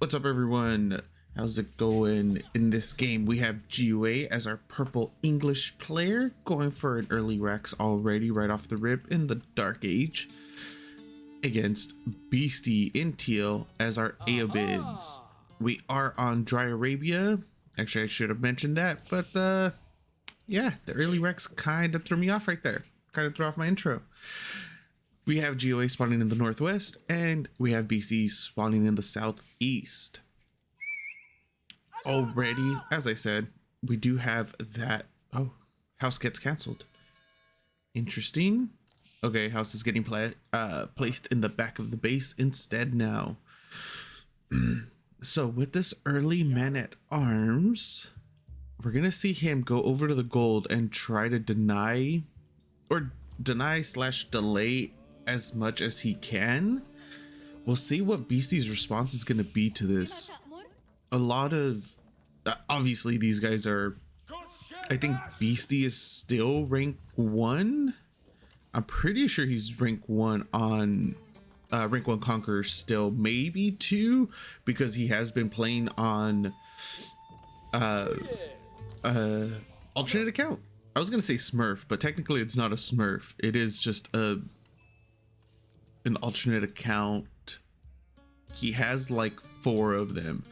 What's up, everyone? How's it going? In this game, we have GuA as our purple English player, going for an early Rex already right off the rip in the Dark Age, against Beasty in teal as our Ayyubids. We are on Dry Arabia. Actually, I should have mentioned that, but yeah, the early Rex kind of threw me off right there. Kind of threw off my intro. We have GuA spawning in the northwest, and we have Beasty spawning in the southeast. Already, as I said, we do have that. Oh, house gets canceled. Interesting. Okay, house is getting placed in the back of the base instead now. So with this early man at arms, we're gonna see him go over to the gold and try to deny slash delay as much as he can. We'll see what Beasty's response is going to be to this. A lot of obviously these guys are, I think Beasty is still rank 1. I'm pretty sure he's rank 1 on rank 1 Conqueror still, maybe 2, because he has been playing on alternate account. I was gonna say Smurf, but technically it's not a Smurf. It is just an alternate account. He has like 4 of them.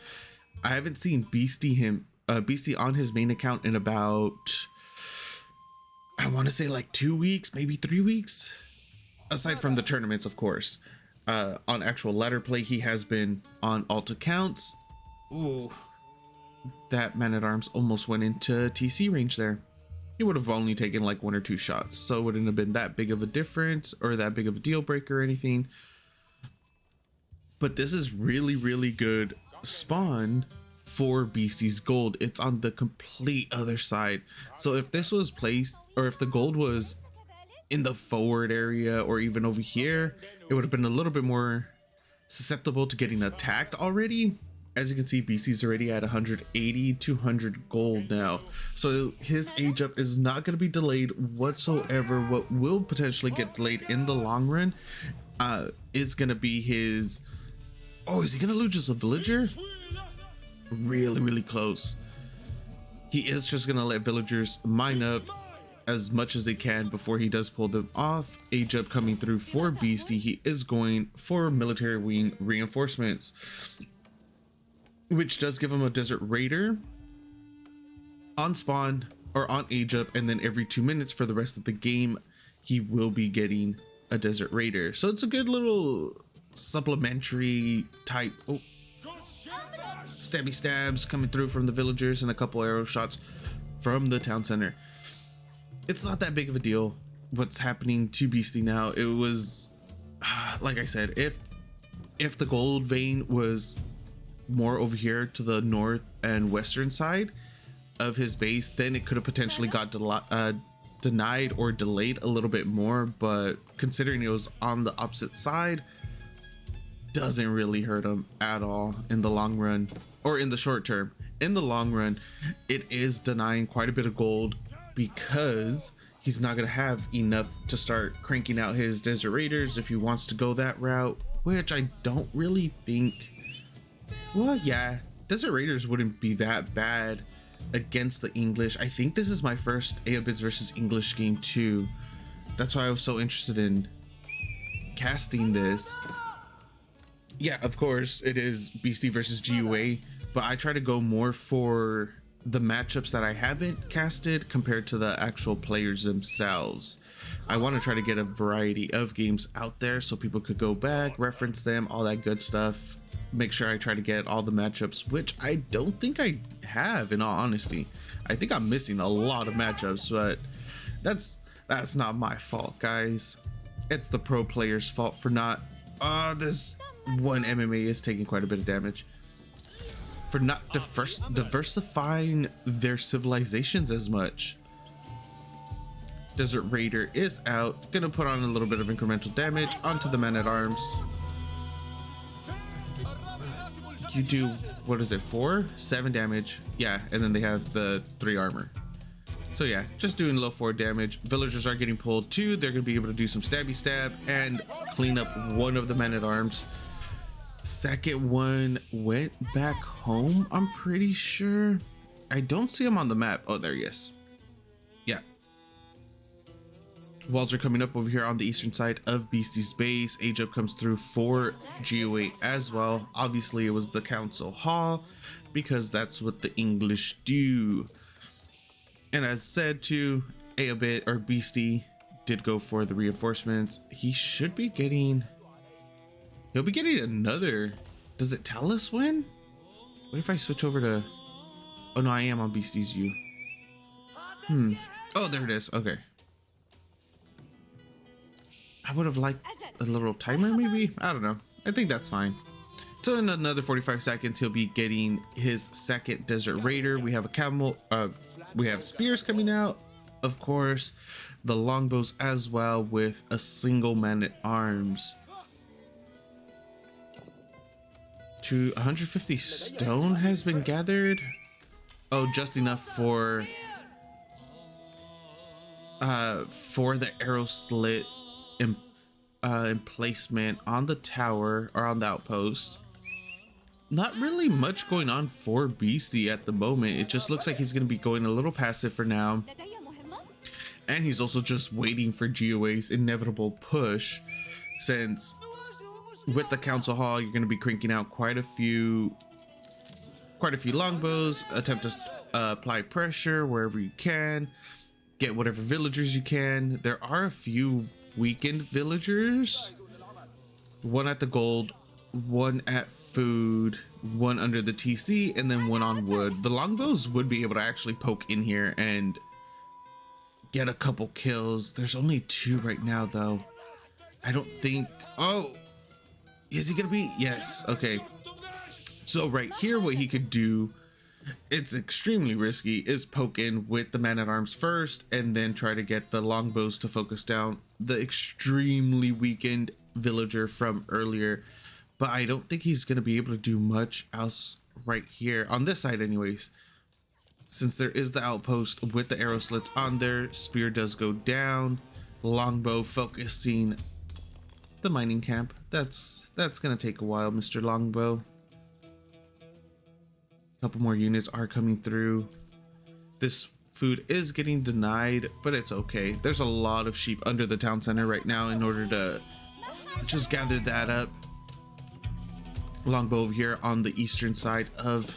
I haven't seen Beasty on his main account in about, I want to say like 2 weeks, maybe 3 weeks, aside from the tournaments, of course. On actual ladder play, he has been on alt accounts. Ooh, that man at arms almost went into TC range there. He would have only taken like 1 or 2 shots, so it wouldn't have been that big of a difference or that big of a deal breaker or anything. But this is really good spawn for Beasty's gold. It's on the complete other side. So if this was placed, or if the gold was in the forward area or even over here, it would have been a little bit more susceptible to getting attacked already. As you can see, Beasty's already at 180, 200 gold now. So his age up is not going to be delayed whatsoever. What will potentially get delayed in the long run is going to be his... Oh, is he going to lose just a villager? Really close. He is just going to let villagers mine up as much as they can before he does pull them off. Age up coming through for Beasty. He is going for military wing reinforcements, which does give him a desert raider on spawn or on age up, and then every 2 minutes for the rest of the game he will be getting a desert raider. So it's a good little supplementary type. Oh, stabby stabs coming through from the villagers and a couple arrow shots from the town center. It's not that big of a deal what's happening to Beasty now. It was like I said, if the gold vein was more over here to the north and western side of his base, then it could have potentially got denied or delayed a little bit more. But considering it was on the opposite side, doesn't really hurt him at all in the long run, or in the short term. In the long run, it is denying quite a bit of gold, because he's not going to have enough to start cranking out his desert raiders if he wants to go that route, which I don't really think. Well, yeah, desert raiders wouldn't be that bad against the English. I think this is my first Ayyubids versus English game too. That's why I was so interested in casting this. Yeah, of course it is Beasty versus GuA, but I try to go more for the matchups that I haven't casted compared to the actual players themselves. I want to try to get a variety of games out there so people could go back, reference them, all that good stuff. Make sure I try to get all the matchups, which I don't think I have, in all honesty. I think I'm missing a lot of matchups, but that's not my fault, guys. It's the pro players' fault for not this one MMA is taking quite a bit of damage, for not diversifying their civilizations as much. Desert Raider is out, gonna put on a little bit of incremental damage onto the man at arms. You do, what is it, 7 damage? Yeah, and then they have the 3 armor. So yeah, just doing low 4 damage. Villagers are getting pulled too. They're gonna be able to do some stabby stab and clean up one of the men at arms. Second one went back home, I'm pretty sure. I don't see him on the map. Oh, there he is. Yeah. Walls are coming up over here on the eastern side of Beasty's base. Age up comes through for GuA as well. Obviously, it was the council hall because that's what the English do. And as said to Ayyubids or Beasty did go for the reinforcements. He should be getting. He'll be getting another. Does it tell us when? What if I switch over to? Oh no, I am on Beasty's view. Oh, there it is. Okay. I would have liked a little timer, maybe. I don't know. I think that's fine. So in another 45 seconds, he'll be getting his second Desert Raider. We have a camel. We have spears coming out, of course, the longbows as well, with a single man-at-arms. To 150 stone has been gathered. Oh, just enough for the arrow slit emplacement on the tower or on the outpost. Not really much going on for Beasty at the moment. It just looks like he's going to be going a little passive for now. And he's also just waiting for GuA's inevitable push, since with the council hall, you're going to be cranking out quite a few longbows, attempt to apply pressure wherever you can, get whatever villagers you can. There are a few weakened villagers, one at the gold, one at food, one under the TC, and then one on wood. The longbows would be able to actually poke in here and get a couple kills. There's only 2 right now though. I don't think. Oh, is he gonna be? Yes. Okay, so right here, what he could do, it's extremely risky, is poke in with the man-at-arms first and then try to get the longbows to focus down the extremely weakened villager from earlier. But I don't think he's going to be able to do much else right here on this side anyways, since there is the outpost with the arrow slits on there. Spear does go down, longbow focusing the mining camp. That's going to take a while, Mr. Longbow. Couple more units are coming through. This food is getting denied, but it's okay. There's a lot of sheep under the town center right now in order to just gather that up. Longbow over here on the eastern side of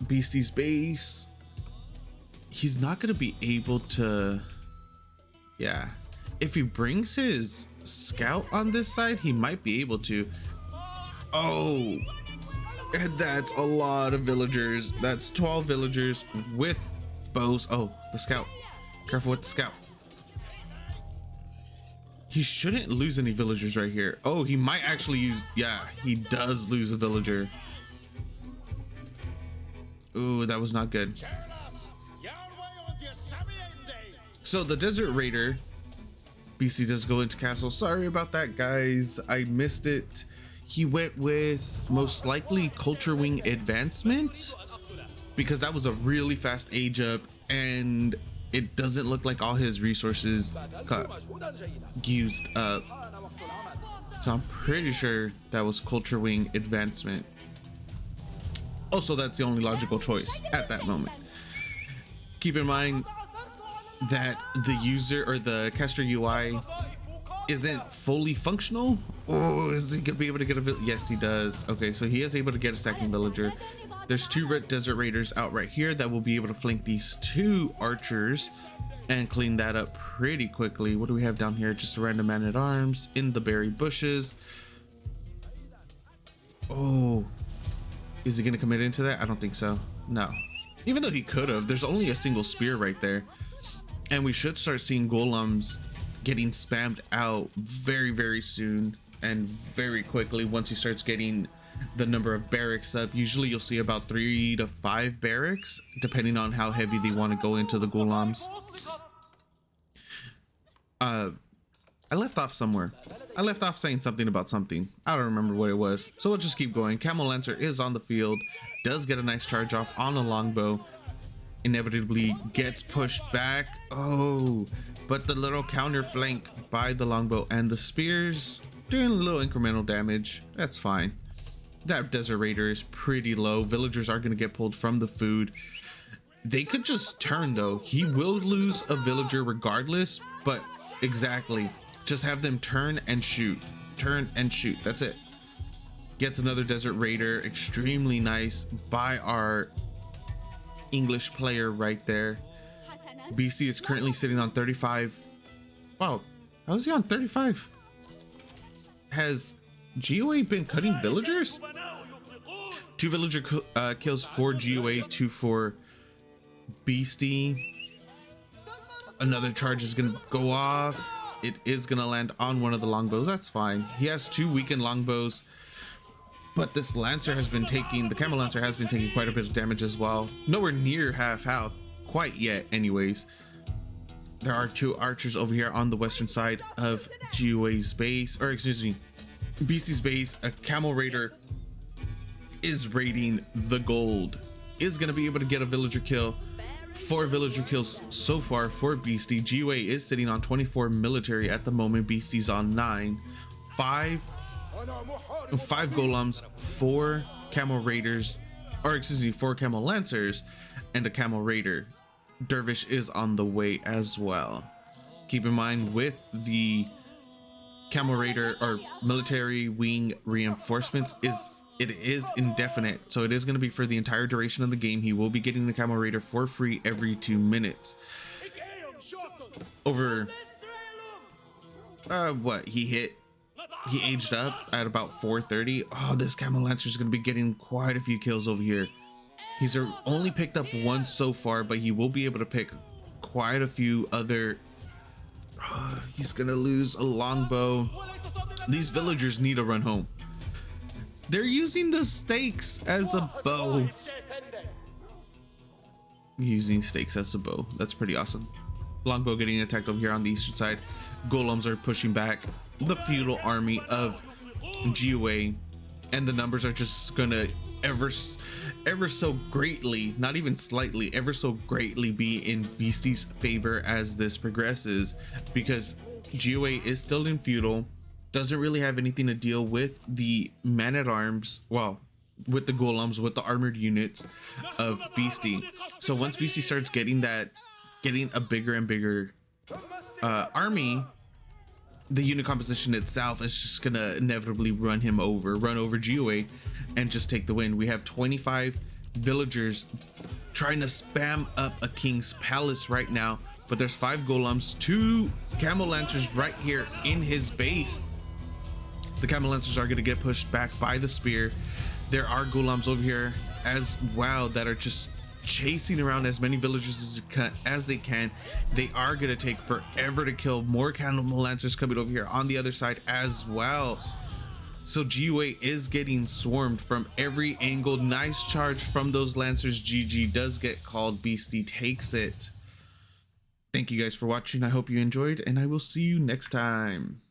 Beasty's base. He's not going to be able to, yeah, if he brings his scout on this side, he might be able to. Oh, and that's a lot of villagers. That's 12 villagers with bows. Oh, the scout. Careful with the scout. He shouldn't lose any villagers right here. Oh, he might actually use. Yeah, he does lose a villager. Ooh, that was not good. So the Desert Raider, Beasty does go into castle. Sorry about that, guys. I missed it. He went with most likely Culture Wing Advancement because that was a really fast age up, and it doesn't look like all his resources got used up. So I'm pretty sure that was Culture Wing Advancement. Also, that's the only logical choice at that moment. Keep in mind that the user or the caster UI isn't fully functional. Oh, is he gonna be able to get a yes, he does. Okay, so he is able to get a second villager. There's 2 Desert Raiders out right here that will be able to flank these 2 archers and clean that up pretty quickly. What do we have down here? Just a random man-at-arms in the berry bushes. Oh, is he gonna commit into that? I don't think so. No, even though he could have. There's only a single spear right there, and we should start seeing golems getting spammed out very, very soon and very quickly once he starts getting the number of barracks up. Usually you'll see about 3 to 5 barracks depending on how heavy they want to go into the golems. I left off somewhere. I left off saying something about something. I don't remember what it was, so we'll just keep going. Camel Lancer is on the field, does get a nice charge off on a longbow, inevitably gets pushed back. Oh, but the little counter flank by the longbow and the spears doing a little incremental damage. That's fine. That Desert Raider is pretty low. Villagers are going to get pulled from the food. They could just turn though. He will lose a villager regardless, but exactly. Just have them turn and shoot. Turn and shoot. That's it. Gets another Desert Raider. Extremely nice by our English player right there. Beasty is currently sitting on 35. Wow, how is he on 35? Has GuA been cutting villagers? 2 villager kills for GuA, 2 for Beasty. Another charge is gonna go off. It is gonna land on one of the longbows. That's fine. He has 2 weakened longbows, but this Lancer has been taking, the Camel Lancer has been taking quite a bit of damage as well. Nowhere near half health quite yet anyways. There are 2 archers over here on the western side of GuA's base, or excuse me, Beasty's base. A Camel Raider is raiding the gold. Is gonna be able to get a villager kill. 4 villager kills so far for Beasty. GuA is sitting on 24 military at the moment. Beasty's on 9. 5 golems, 4 camel raiders, or excuse me, 4 camel lancers, and a camel raider. Dervish is on the way as well. Keep in mind with the camel raider or military wing reinforcements it is indefinite, so it is going to be for the entire duration of the game. He will be getting the camel raider for free every 2 minutes. Over what he aged up at about 430. Oh, this camel lancer is going to be getting quite a few kills over here. He's only picked up 1 so far, but he will be able to pick quite a few other. He's gonna lose a longbow. These villagers need to run home. They're using the stakes as a bow. Using stakes as a bow. That's pretty awesome. Longbow getting attacked over here on the eastern side. Golems are pushing back the feudal army of GuA, and the numbers are just gonna ever so greatly, not even slightly, ever so greatly be in Beasty's favor as this progresses, because GuA is still in feudal, doesn't really have anything to deal with the man-at-arms, well, with the golems, with the armored units of Beasty. So once Beasty starts getting a bigger and bigger army, the unit composition itself is just gonna inevitably run over GuA and just take the win. We have 25 villagers trying to spam up a king's palace right now, but there's 5 golems, 2 camel lancers right here in his base. The camel lancers are gonna get pushed back by the spear. There are golems over here as well that are just chasing around as many villagers as they can. They are gonna take forever to kill. More camel lancers coming over here on the other side as well. So GuA is getting swarmed from every angle. Nice charge from those lancers. GG does get called. Beasty takes it. Thank you guys for watching. I hope you enjoyed, and I will see you next time.